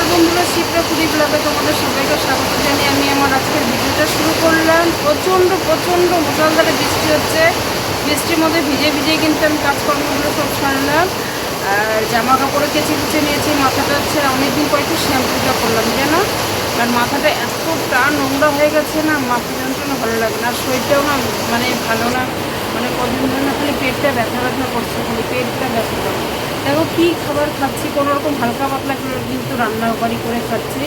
নমস্কার বন্ধুরা, শিপ্রা পুরী ব্লগে তোমাদের সবাইকে স্বাগত জানিয়ে আমি আমার আজকের ভিডিওটা শুরু করলাম। প্রচণ্ড মুষলধারে বৃষ্টি হচ্ছে। বৃষ্টির মধ্যে ভিজে ভিজে কিন্তু আমি কাজকর্মগুলো সব সারলাম। আর জামা কাপড়ে কেচে কুচে নিয়েছি। মাথাটা হচ্ছে অনেকদিন পরে একটু শ্যাম্পুটা করলাম যেন, আর মাথাটা এতটা নোংরা হয়ে গেছে না, মাথা যন্ত্রণা ভালো লাগে না। আর শরীরটাও না মানে ভালো না, মানে কদিন ধরে না খালি পেটটা ব্যথা করছে, খালি পেটটা ব্যথা করে। দেখো কী খাবার খাচ্ছি, কোনোরকম হালকা পাতলা কিন্তু রান্না বাড়ি করে খাচ্ছি।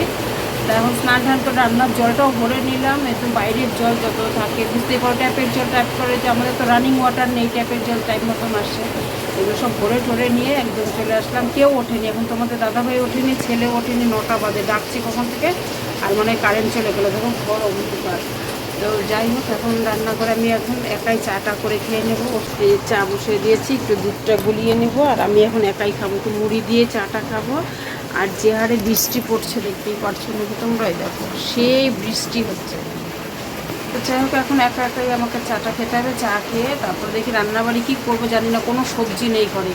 এখন স্নান টান করে রান্নার জলটাও ভরে নিলাম। একটু বাইরের জল যত থাকে বুঝতেই পারো, ট্যাপের জল ট্যাপ করে, যে আমাদের তো রানিং ওয়াটার নেই, ট্যাপের জল টাইম মতন আসে। এগুলো সব ভরে টরে নিয়ে একদম চলে আসলাম। কেউ ওঠেনি এখন, তোমাদের দাদাভাই ওঠেনি, ছেলে ওঠেনি। 9টা বাজে ডাকছি কখন থেকে, আর মানে কারেন্ট চলে গেলো, দেখুন ঘর অন্ধকার। তো যাই হোক, এখন রান্না করে আমি এখন একাই চাটা করে খেয়ে নেবো। চা বসিয়ে দিয়েছি, একটু দুধটা গুলিয়ে নেবো, আর আমি এখন একাই খাবো, একটু মুড়ি দিয়ে চাটা খাবো। আর যে হারে বৃষ্টি পড়ছে দেখতেই পারছো নাকি তোমরাই, দেখো সেই বৃষ্টি হচ্ছে। তো যাই হোক, এখন একা একাই আমাকে চাটা খেতে হবে। চা খেয়ে তারপর দেখি রান্নাবাড়ি কী করবো জানি না, কোনো সবজি নেই ঘরে।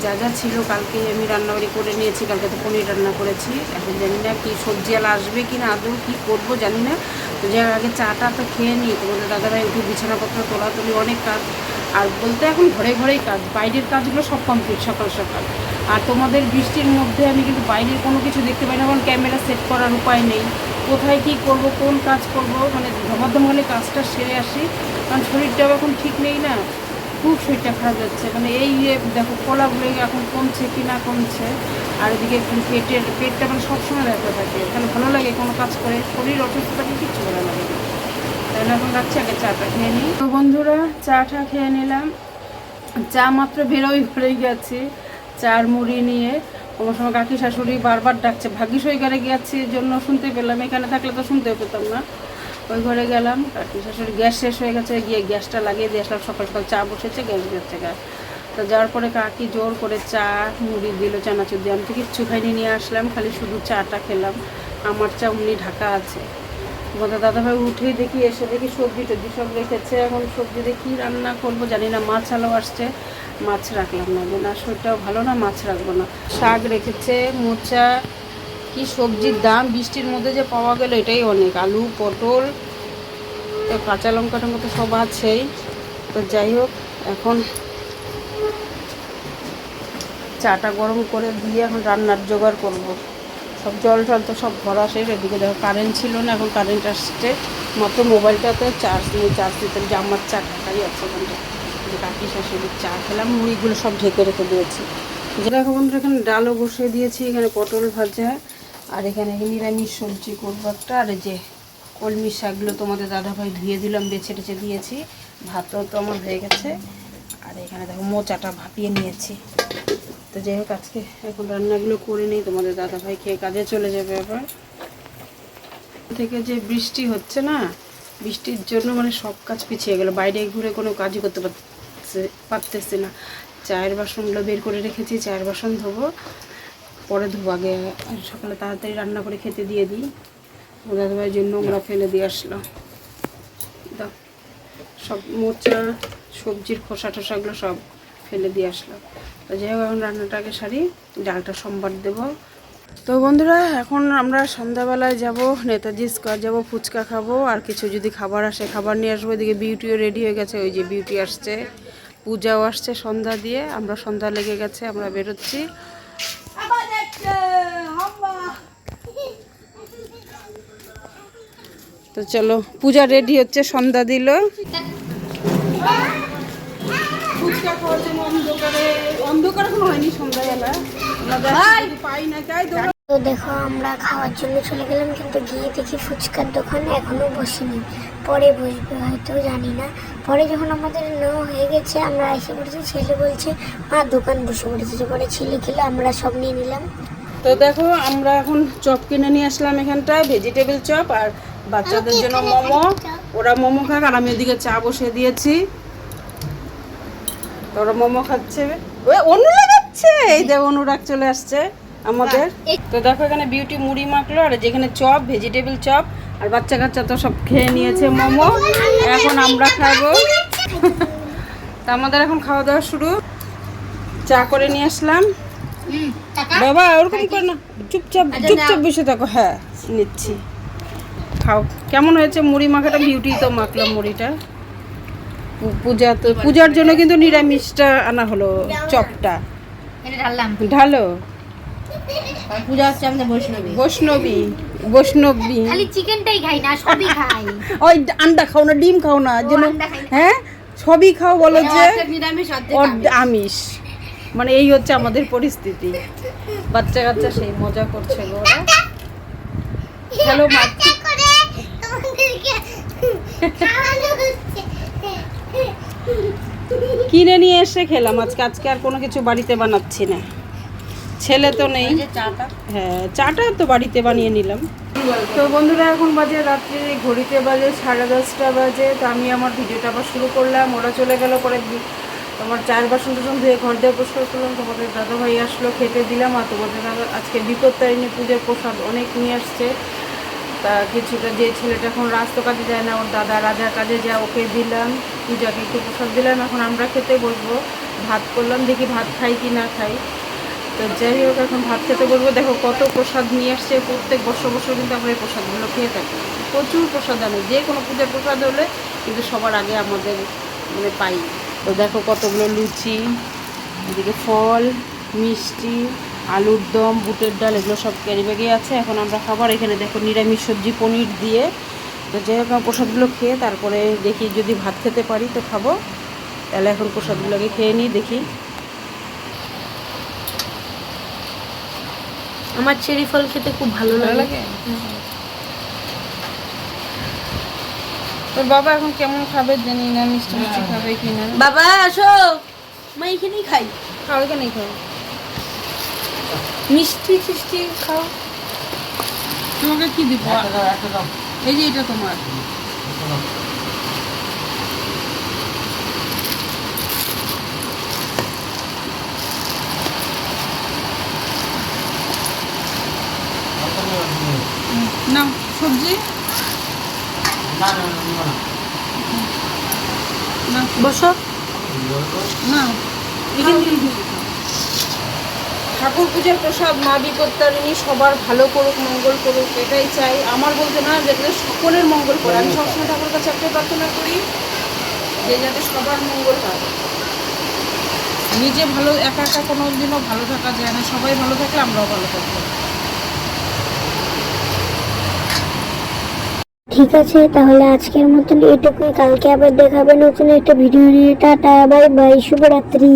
যা যা ছিল কালকে আমি রান্নাবাড়ি করে নিয়েছি, কালকে তো পনির রান্না করেছি। এখন জানি না কি সবজিওয়ালা আসবে কি না, আদৌ কী করবো জানি না। তো যাই আগে চাটা তো খেয়ে নিই। তোমাদের দাদাভাই উঠে বিছানাপত্র তোলাতুলি অনেক কাজ, আর বলতে এখন ঘরে ঘরেই কাজ, বাইরের কাজগুলো সব কমপ্লিট সকাল সকাল। আর তোমাদের বৃষ্টির মধ্যে আমি কিন্তু বাইরের কোনো কিছু দেখতে পাই না, কারণ ক্যামেরা সেট করার উপায় নেই। কোথায় কী করব, কোন কাজ করব, মানে ধমাধমালে কাজটা সেরে আসি, কারণ শরীরটাও এখন ঠিক নেই না, খুব শরীরটা খারাপ যাচ্ছে। মানে এই দেখো কলাগুলো এখন কমছে কি না কমছে, আর এদিকে পেটটা মানে সবসময় ব্যথা থাকে। তাহলে ভালো লাগে কোনো কাজ করে, শরীর অসুস্থ থাকে কিচ্ছু ভালো লাগে না। তাহলে এখন রাখছি, আগে চাটা খেয়ে নিই। তো বন্ধুরা, চাটা খেয়ে নিলাম। চা মাত্র বেরোই গেছি চার মুড়ি নিয়ে। আমার সময় কাকি শাশুড়ি বারবার ডাকছে, ভাগ্যিস ওই ঘরে গেছি জন্য শুনতে পেলাম, এখানে থাকলে তো শুনতেও পেতাম না। ওই ঘরে গেলাম, কাকি শাশুড়ি গ্যাস শেষ হয়ে গেছে, গিয়ে গ্যাসটা লাগিয়ে দিয়ে আসলাম। সকাল সকাল চা বসেছে, গ্যাস দিচ্ছে গ্যাস। তো যাওয়ার পরে কাকি জোর করে চা মুড়ি দিল, চানাচুর দিয়ে। আমি তো কিচ্ছু খাইনি, নিয়ে আসলাম, খালি শুধু চাটা খেলাম। আমার চা উনি ঢাকা আছে। তোমাদের দাদাভাই উঠেই দেখি, এসে দেখি সবজি টবজি সব রেখেছে। এখন সবজি দিয়ে কী রান্না করবো জানি না। মাছ আলো আসছে, মাছ রাখলাম না, যে না শরীরটাও ভালো না, মাছ রাখবো না। শাক রেখেছে, মোচা, কি সবজির দাম বৃষ্টির মধ্যে যে পাওয়া গেল এটাই অনেক। আলু, পটল, কাঁচা লঙ্কা টঙ্কা তো সব আছেই। তো যাই হোক, এখন চাটা গরম করে দিয়ে এখন রান্নার জোগাড় করব। সব জল টল তো সব ভরা শেষ। এদিকে দেখো কারেন্ট ছিল না, এখন কারেন্ট আসছে মাত্র। মোবাইলটাতে চার্জ নেই, চার্জ দিতে যে আমার চা ঢাকাই আছে ওখানটা। কাকি শাশুড়ির চা খেলাম, মুড়িগুলো সব ঢেকে রেখে দিয়েছি। যেটা এখন এখানে ডালও বসিয়ে দিয়েছি, এখানে পটল ভাজা, আর এখানে নিরামিষ সবজি করবো একটা। আর যে কলমি শাকগুলো তোমাদের দাদাভাই ধুয়ে দিলাম, বেছে টেছে দিয়েছি। ভাতও তো আমার হয়ে গেছে। আর এখানে দেখো মোচাটা ভাপিয়ে নিয়েছি। তো যাই হোক, আজকে এখন রান্নাগুলো করে নিই, তোমাদের দাদাভাই খেয়ে কাজে চলে যাবে। আবার থেকে যে বৃষ্টি হচ্ছে না, বৃষ্টির জন্য মানে সব কাজ পিছিয়ে গেল। বাইরে ঘুরে কোনো কাজই করতে পারতেছি না। চায়ের বাসনগুলো বের করে রেখেছি, চায়ের বাসন ধোবো, পরে ধোবো। আগে সকালে তাড়াতাড়ি রান্না করে খেতে দিয়ে দিই। দাদাভাইয়ের জন্য নোংরা ফেলে দিয়ে আসলো। দাও, সব মোচা সবজির খোসা টোসাগুলো সব ফেলে দিয়ে আসলো। তো যাই হোক, এখন রান্নাটা আগে সারি, ডালটা সোমবার দেবো। তো বন্ধুরা, এখন আমরা সন্ধ্যাবেলায় যাব নেতাজি স্কোয়ার, যাব ফুচকা খাবো, আর কিছু যদি খাবার আসে খাবার নিয়ে আসবো। এদিকে বিউটিও রেডি হয়ে গেছে, ওই যে বিউটি আসছে, পূজাও আসছে সন্ধ্যা দিয়ে। আমরা সন্ধ্যা লেগে গেছে, আমরা বেরোচ্ছি। তো চলো, পূজা রেডি হচ্ছে, সন্ধ্যা দিল। ফুচকা খাওয়ার জন্য অন্ধকার কোনো হয়নি সন্ধ্যাবেলা, পাই না তাই। তো দেখো, আমরা খাওয়ার জন্য চলে গেলাম, কিন্তু গিয়ে দেখি ফুচকার দোকান এখনো বসেনি, পরে বসবে হয়তো, জানি না। পরে যখন আমাদের নেওয়া হয়ে গেছে, আমরা এসে পড়েছি, ছেলে বলছে মা দোকান বসে পড়েছে। পরে ছেলে খেলে আমরা সব নিয়ে নিলাম। তো দেখো, আমরা এখন চপ কিনে নিয়ে আসলাম এখানটায়, ভেজিটেবল চপ, আর বাচ্চাদের জন্য মোমো। ওরা মোমো খাক, আর আমি ওদিকে চা বসিয়ে দিয়েছি। তো ওরা মোমো খাচ্ছে, ওই অনুরাগ যাচ্ছে, এই দেখো অনুরাগ চলে আসছে আমাদের। তো দেখো, এখানে বিউটি মুড়ি মাখলো, আর যেখানে চপ, ভেজিটেবল চপ, আর বাচ্চা কাচ্চা তো সব খেয়ে নিয়েছে মোমো। এখন আমরা খাবো। তা আমাদের এখন খাওয়া দাওয়া শুরু। চা করে নিয়ে আসলাম, বাবা ওরকম কর না, চুপচাপ চুপচাপ বসে থাকো। হ্যাঁ নিচ্ছি, খাও। কেমন হয়েছে মুড়ি মাখাটা? বিউটি তো মাখলাম মুড়িটা। পূজা তো পূজার জন্য কিন্তু নিরামিষটা আনা হলো, চপটা ঢালো। পূজা হচ্ছে আমাদের বৈষ্ণবী। বৈষ্ণবী বৈষ্ণবী খালি চিকেনটাই খাই না, সবই খাই। ওই আন্ডা খাও না, ডিম খাও না যেন, হ্যাঁ সবই খাও বলো যে নিরামিষ আমিষ। মানে এই হচ্ছে আমাদের পরিস্থিতি। বাচ্চা কাচ্চা সেই মজা করছে গো ওরা। হ্যালো মা, কিনে নিয়ে এসে খেলাম আজকে। আজকে আর কোনো কিছু বাড়িতে বানাচ্ছি না, ছেলে তো নেই। হ্যাঁ চাটা তো বাড়িতে বানিয়ে নিলাম। তো বন্ধুরা এখন বাজে রাত্রি, ঘড়িতে বাজে 10:30 বাজে। তো আমি আমার ভিডিওটা আবার শুরু করলাম। ওরা চলে গেল, পরে তোমার 4 বাসন টাসন ধুয়ে ঘর দিয়ে পরিষ্কার করলাম। তোমাদের দাদাভাই আসলো, খেতে দিলাম। আর তোমাদের দাদা আজকে বিপত্তারিণী পুজোর প্রসাদ অনেক নিয়ে আসছে। তা কিছুটা, যে ছেলেটা এখন রাস্তা কাজে যায় না, ওর দাদা রাজার কাজে যায়, ওকে দিলাম। পূজাকে একটু প্রসাদ দিলাম। এখন আমরা খেতে বসবো। ভাত করলাম, দেখি ভাত খাই কি না খাই। তো যাই হোক এখন ভাত খেতে বলবো। দেখো কত প্রসাদ নিয়ে আসছে। প্রত্যেক বছর বছর কিন্তু আমরা এই প্রসাদগুলো খেয়ে থাকি। প্রচুর প্রসাদ আনে, যে কোনো পূজার প্রসাদ হলে কিন্তু সবার আগে আমাদের মানে পাই। তো দেখো কতগুলো লুচি, এদিকে ফল, মিষ্টি, আলুর দম, বুটের ডাল, এগুলো সব ক্যারি ব্যাগে আছে। এখন আমরা খাবার এখানে দেখো নিরামিষ সবজি পনির দিয়ে। তো যাই হোক প্রসাদগুলো খেয়ে তারপরে দেখি যদি ভাত খেতে পারি তো খাবো। তাহলে এখন প্রসাদগুলোকে খেয়ে নিই, দেখি। আমার চেরি ফল খেতে খুব ভালো লাগে। তোর বাবা এখন কেমন খাবে জানি না, মিষ্টি মিষ্টি খাবে কিনা। বাবা আসো, মা এখানেই খাই। খাও, এখানেই খাও। মিষ্টি টিষ্টি খাও। তোমাকে কি দিব? এই যে এটা তোমার। না সবজি না, বসো। না ঠাকুর পূজার প্রসাদ মা বিপত্তারিণী সবার ভালো করুক, মঙ্গল করুক, এটাই চাই। আমার বলতে না, যাতে সকলের মঙ্গল করে। আমি সবসময় ঠাকুর কাছে একটাই প্রার্থনা করি যে যাতে সবার মঙ্গল হয়। নিজে ভালো, একা একা কোনো দিনও ভালো থাকা যায় না। সবাই ভালো থাকলে আমরাও ভালো থাকবো। ঠিক আছে, তাহলে আজকের মতন এটুকুই। কালকে আবার দেখাবে নতুন একটা ভিডিও নিয়ে। টাটা, বাই বাই, শুভরাত্রি।